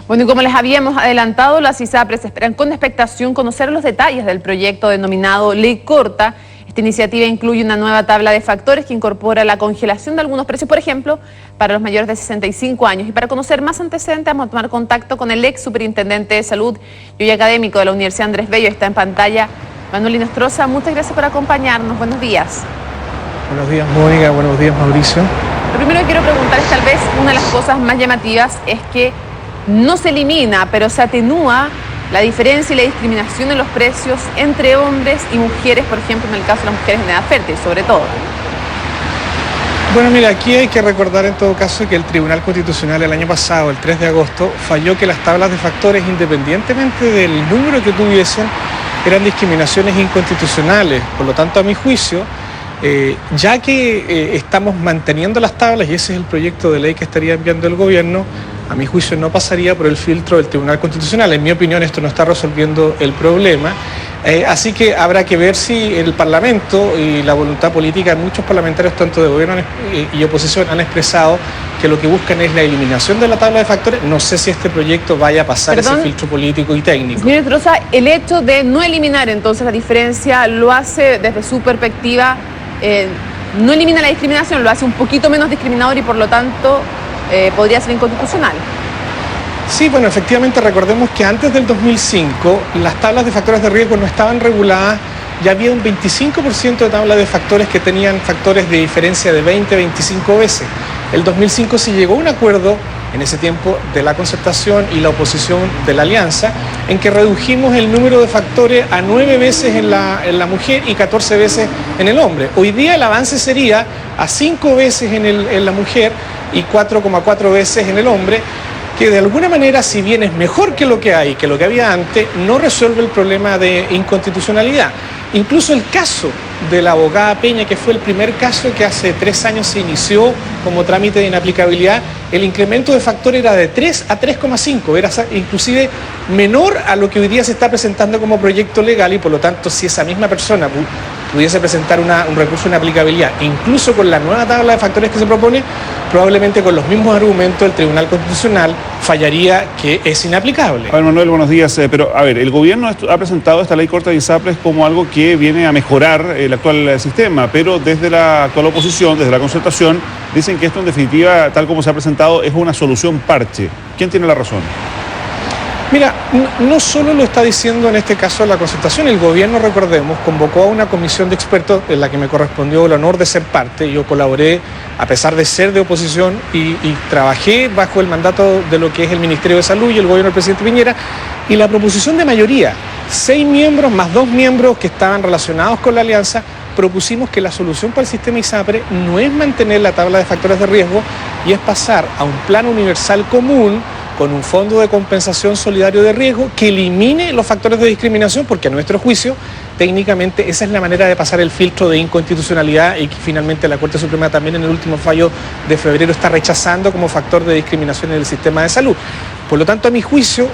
Bueno, y como les habíamos adelantado, las ISAPRES esperan con expectación conocer los detalles del proyecto denominado Ley Corta. Esta iniciativa incluye una nueva tabla de factores que incorpora la congelación de algunos precios, por ejemplo, para los mayores de 65 años. Y para conocer más antecedentes, vamos a tomar contacto con el ex superintendente de salud y hoy académico de la Universidad Andrés Bello. Está en pantalla Manuel Inostroza. Muchas gracias por acompañarnos. Buenos días. Buenos días, Mónica. Buenos días, Mauricio. Lo primero que quiero preguntar es, tal vez una de las cosas más llamativas es que no se elimina, pero se atenúa la diferencia y la discriminación en los precios entre hombres y mujeres, por ejemplo, en el caso de las mujeres en edad fértil, sobre todo. Bueno, mira, aquí hay que recordar en todo caso que el Tribunal Constitucional el año pasado, el 3 de agosto, falló que las tablas de factores, independientemente del número que tuviesen, eran discriminaciones inconstitucionales. Por lo tanto, a mi juicio, ya que estamos manteniendo las tablas, y ese es el proyecto de ley que estaría enviando el gobierno, a mi juicio no pasaría por el filtro del Tribunal Constitucional. En mi opinión, esto no está resolviendo el problema. Así que habrá que ver si el Parlamento y la voluntad política de muchos parlamentarios, tanto de gobierno y oposición, han expresado que lo que buscan es la eliminación de la tabla de factores. No sé si este proyecto vaya a pasar ese filtro político y técnico. Señor Inostroza, el hecho de no eliminar entonces la diferencia lo hace desde su perspectiva, no elimina la discriminación, lo hace un poquito menos discriminador y por lo tanto podría ser inconstitucional. Sí, bueno, efectivamente recordemos que antes del 2005 las tablas de factores de riesgo no estaban reguladas, ya había un 25% de tablas de factores que tenían factores de diferencia de 20-25 veces. El 2005 se llegó a un acuerdo en ese tiempo de la concertación y la oposición de la alianza, en que redujimos el número de factores a 9 veces en la mujer y 14 veces en el hombre. Hoy día el avance sería a 5 veces en la mujer y 4,4 veces en el hombre, que de alguna manera, si bien es mejor que lo que había antes, no resuelve el problema de inconstitucionalidad. Incluso el caso de la abogada Peña, que fue el primer caso que hace 3 años se inició como trámite de inaplicabilidad, el incremento de factor era de 3 a 3,5, era inclusive menor a lo que hoy día se está presentando como proyecto legal, y por lo tanto, si esa misma persona pudiese presentar un recurso de inaplicabilidad, incluso con la nueva tabla de factores que se propone, probablemente con los mismos argumentos el Tribunal Constitucional fallaría que es inaplicable. A ver, Manuel, buenos días. Pero, a ver, el gobierno ha presentado esta ley corta de ISAPRES como algo que viene a mejorar el actual sistema, pero desde la actual oposición, desde la concertación, dicen que esto en definitiva, tal como se ha presentado, es una solución parche. ¿Quién tiene la razón? Mira, no solo lo está diciendo en este caso la concertación, el gobierno, recordemos, convocó a una comisión de expertos en la que me correspondió el honor de ser parte. Yo colaboré a pesar de ser de oposición y trabajé bajo el mandato de lo que es el Ministerio de Salud y el gobierno del presidente Piñera, y la proposición de mayoría, 6 miembros más 2 miembros que estaban relacionados con la alianza, propusimos que la solución para el sistema ISAPRE no es mantener la tabla de factores de riesgo y es pasar a un plan universal común con un fondo de compensación solidario de riesgo que elimine los factores de discriminación, porque a nuestro juicio, técnicamente, esa es la manera de pasar el filtro de inconstitucionalidad y que finalmente la Corte Suprema también en el último fallo de febrero está rechazando como factor de discriminación en el sistema de salud. Por lo tanto, a mi juicio,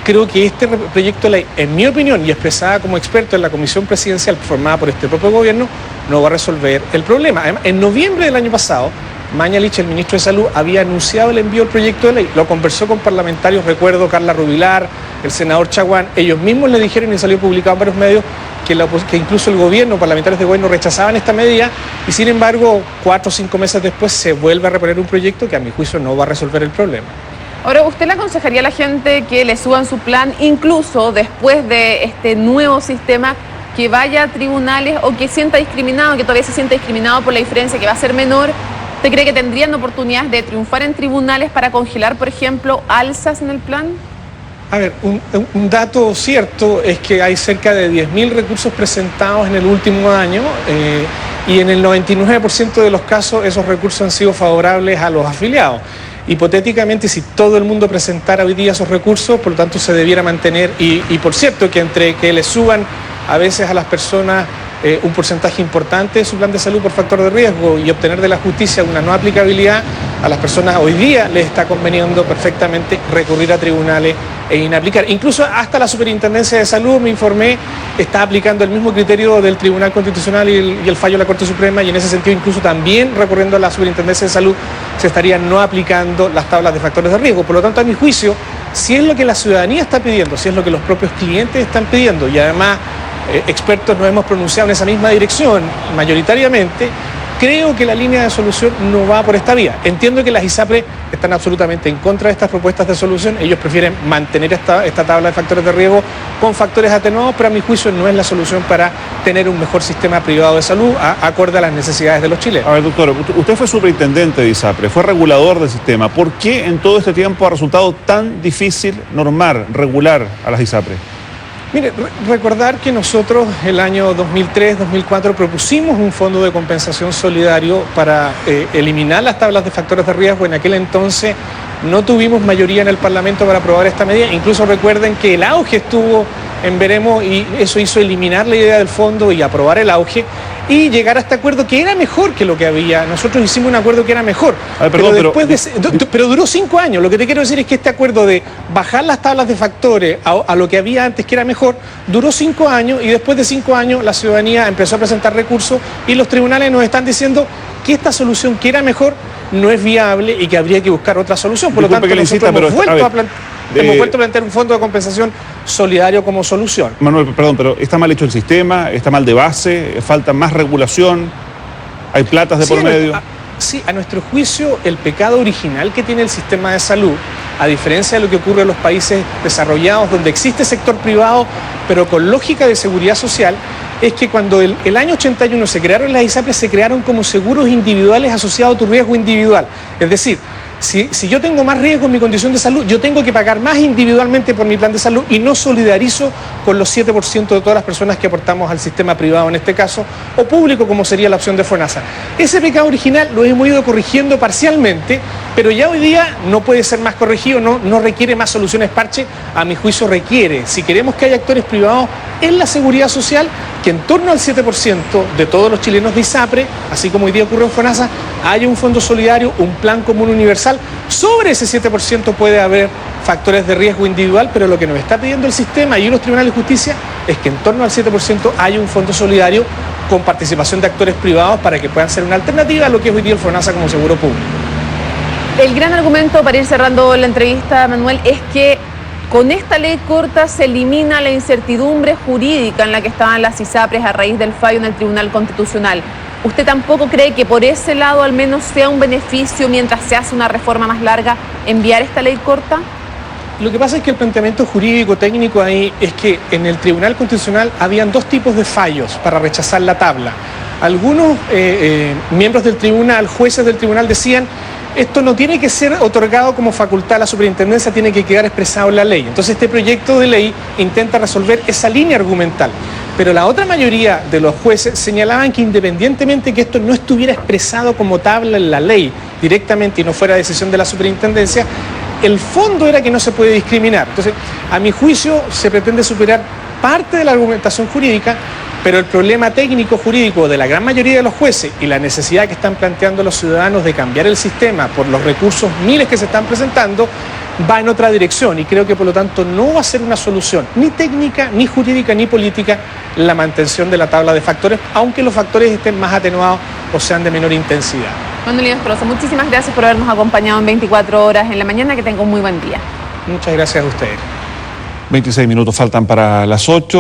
creo que este proyecto de ley, en mi opinión, y expresada como experto en la comisión presidencial formada por este propio gobierno, no va a resolver el problema. Además, en noviembre del año pasado, Mañalich, el ministro de Salud, había anunciado el envío del proyecto de ley. Lo conversó con parlamentarios, recuerdo, Carla Rubilar, el senador Chaguán. Ellos mismos le dijeron, y salió publicado en varios medios, que incluso el gobierno, parlamentarios de gobierno rechazaban esta medida, y sin embargo, 4 o 5 meses después se vuelve a reponer un proyecto que a mi juicio no va a resolver el problema. Ahora, ¿usted le aconsejaría a la gente que le suban su plan, incluso después de este nuevo sistema, que vaya a tribunales o que sienta discriminado, que todavía se sienta discriminado por la diferencia que va a ser menor? ¿Usted cree que tendrían oportunidades de triunfar en tribunales para congelar, por ejemplo, alzas en el plan? A ver, un dato cierto es que hay cerca de 10.000 recursos presentados en el último año y en el 99% de los casos esos recursos han sido favorables a los afiliados. Hipotéticamente, si todo el mundo presentara hoy día esos recursos, por lo tanto se debiera mantener, y por cierto que entre que le suban a veces a las personas un porcentaje importante de su plan de salud por factor de riesgo y obtener de la justicia una no aplicabilidad, a las personas hoy día les está conveniendo perfectamente recurrir a tribunales e inaplicar. Incluso hasta la Superintendencia de Salud, me informé, está aplicando el mismo criterio del Tribunal Constitucional y el fallo de la Corte Suprema, y en ese sentido incluso también recurriendo a la Superintendencia de Salud se estarían no aplicando las tablas de factores de riesgo. Por lo tanto, a mi juicio, si es lo que la ciudadanía está pidiendo, si es lo que los propios clientes están pidiendo, y además expertos nos hemos pronunciado en esa misma dirección mayoritariamente, creo que la línea de solución no va por esta vía. Entiendo que las ISAPRE están absolutamente en contra de estas propuestas de solución. Ellos prefieren mantener esta tabla de factores de riesgo con factores atenuados, pero a mi juicio no es la solución para tener un mejor sistema privado de salud acorde a las necesidades de los chilenos. A ver, doctor, usted fue superintendente de ISAPRE, fue regulador del sistema. ¿Por qué en todo este tiempo ha resultado tan difícil normar, regular a las ISAPRE? Mire, recordar que nosotros el año 2003-2004 propusimos un fondo de compensación solidario para eliminar las tablas de factores de riesgo. En aquel entonces no tuvimos mayoría en el Parlamento para aprobar esta medida. Incluso recuerden que el auge estuvo en veremos y eso hizo eliminar la idea del fondo y aprobar el auge y llegar a este acuerdo que era mejor que lo que había. Nosotros hicimos un acuerdo que era mejor, pero duró 5 años. Lo que te quiero decir es que este acuerdo de bajar las tablas de factores a lo que había antes, que era mejor, duró 5 años y después de 5 años la ciudadanía empezó a presentar recursos y los tribunales nos están diciendo que esta solución que era mejor no es viable y que habría que buscar otra solución. Por lo tanto, nosotros hemos vuelto a plantear un fondo de compensación solidario como solución. Manuel, perdón, pero ¿está mal hecho el sistema? ¿Está mal de base? ¿Falta más regulación? ¿Hay platas de por medio? Sí, a nuestro juicio, el pecado original que tiene el sistema de salud, a diferencia de lo que ocurre en los países desarrollados, donde existe sector privado, pero con lógica de seguridad social, es que cuando el año 81 se crearon las ISAPRE, se crearon como seguros individuales asociados a tu riesgo individual. Es decir, si yo tengo más riesgo en mi condición de salud, yo tengo que pagar más individualmente por mi plan de salud y no solidarizo con los 7% de todas las personas que aportamos al sistema privado en este caso, o público como sería la opción de FONASA. Ese pecado original lo hemos ido corrigiendo parcialmente, pero ya hoy día no puede ser más corregido, no requiere más soluciones parche, a mi juicio requiere, si queremos que haya actores privados en la seguridad social, que en torno al 7% de todos los chilenos de ISAPRE, así como hoy día ocurre en FONASA, haya un fondo solidario, un plan común universal. Sobre ese 7% puede haber factores de riesgo individual, pero lo que nos está pidiendo el sistema y los tribunales de justicia es que en torno al 7% haya un fondo solidario con participación de actores privados para que puedan ser una alternativa a lo que es hoy día el FONASA como seguro público. El gran argumento para ir cerrando la entrevista, Manuel, es que con esta ley corta se elimina la incertidumbre jurídica en la que estaban las ISAPRES a raíz del fallo en el Tribunal Constitucional. ¿Usted tampoco cree que por ese lado al menos sea un beneficio mientras se hace una reforma más larga enviar esta ley corta? Lo que pasa es que el planteamiento jurídico técnico ahí es que en el Tribunal Constitucional habían 2 tipos de fallos para rechazar la tabla. Algunos miembros del tribunal, jueces del tribunal decían: esto no tiene que ser otorgado como facultad a la superintendencia, tiene que quedar expresado en la ley. Entonces este proyecto de ley intenta resolver esa línea argumental. Pero la otra mayoría de los jueces señalaban que independientemente que esto no estuviera expresado como tabla en la ley directamente y no fuera decisión de la superintendencia, el fondo era que no se puede discriminar. Entonces, a mi juicio, se pretende superar parte de la argumentación jurídica, pero el problema técnico jurídico de la gran mayoría de los jueces y la necesidad que están planteando los ciudadanos de cambiar el sistema por los recursos miles que se están presentando va en otra dirección y creo que por lo tanto no va a ser una solución ni técnica, ni jurídica, ni política la mantención de la tabla de factores, aunque los factores estén más atenuados o sean de menor intensidad. Manuel Espinosa, muchísimas gracias por habernos acompañado en 24 horas en la mañana, que tenga un muy buen día. Muchas gracias a ustedes. 26 minutos faltan para las 8.